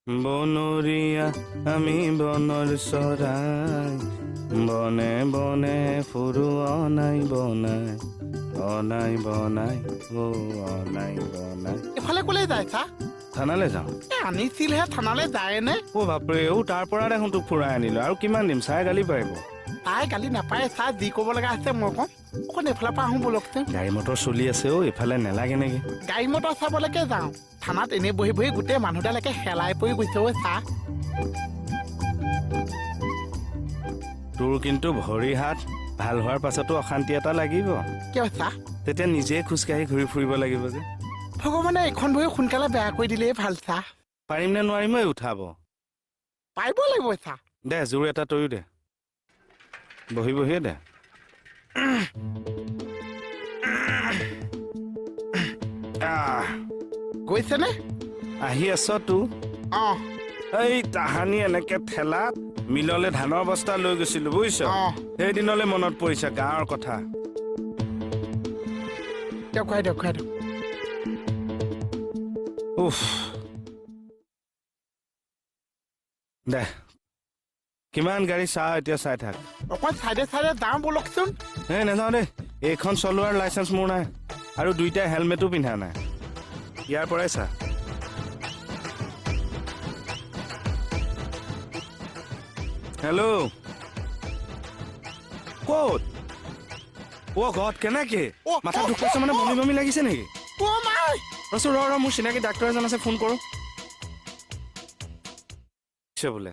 বনৰীয়া আমি বনৰ চৰাই বনে বনে ফুৰো অনাই বনাই অনাই বনাই অনাই বনাই। এফালে ক'লে যায় চা? থানালৈ যাওঁ। আনিছিলহে, থানালৈ যায়নে? বাপৰে তাৰ পৰা দেখোন তোক ফুৰাই আনিলো। আৰু কিমান দিম? চাই গালি পাৰিব। তাই গালি নাপায় চা, যি ক'ব লগা আছে মই ক'ম। অকণ এইফালৰ পৰা আহোঁ বলকচোন। গাড়ী মটৰ চলি আছে এইফালে নেলাগে নেকি? গাড়ী মটৰ চাবলৈকে যাওঁ। থানাত এনেই বহি বহি গোটেই মানুহডালকে হেলাই পৰি গৈছে চা। তোৰ কিন্তু ভৰি হাত ভাল হোৱাৰ পাছতো অশান্তি এটা লাগিব। কিয় চা? তেতিয়া নিজে খোজকাঢ়ি ঘূৰি ফুৰিব লাগিব যে। ভগৱানে এইখন ভৰি সোনকালে বেয়া কৰি দিলেই ভাল চা। পাৰিম নে নোৱাৰিম উঠাব? পাৰিব লাগিব চা। দে জোৰ এটা তয়ো দে। বহি বহিয়ে দে। গৈছেনে? আহি আছ তো? অঁ। এই তাহানি এনেকে ঠেলাত মিললে ধানৰ বস্তা লৈ গৈছিলো বুজিছ। সেইদিনলৈ মনত পৰিছে গাঁৱৰ কথা। দেখুৱাই দিয়ক। উফ দে কিমান গাড়ী চাহ এতিয়া চাই থাক। অকণ চাইডে যাওঁ বলকচোন। নাযাওঁ দেই, এইখন চলোৱাৰ লাইচেঞ্চ মোৰ নাই আৰু দুইটাই হেলমেটো পিন্ধা নাই। ইয়াৰ পৰাই চা। হেল্ল' ক'ত? ঘৰত কেনেকে? মাথা দুখ পাইছে মানে বমি বমি লাগিছে নেকি? ৰচোন ৰ মোৰ চিনাকি ডাক্তৰ এজন আছে, ফোন কৰোঁ বোলে।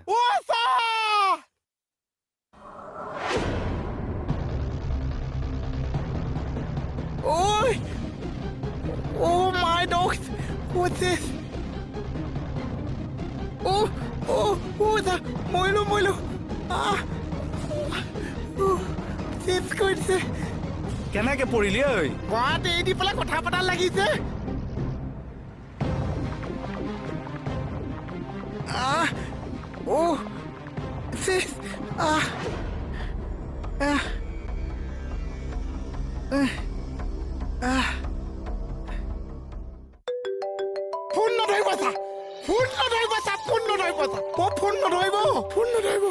Oh my dogs! What's this? মৰিলো। চেচ কৰিছে। কেনেকে পৰিলি ঐ? গুৱাহাটী এৰি দি পেলাই কথা পতা লাগিছে। ফোন নধৰিব চা। ফোন নধৰিব।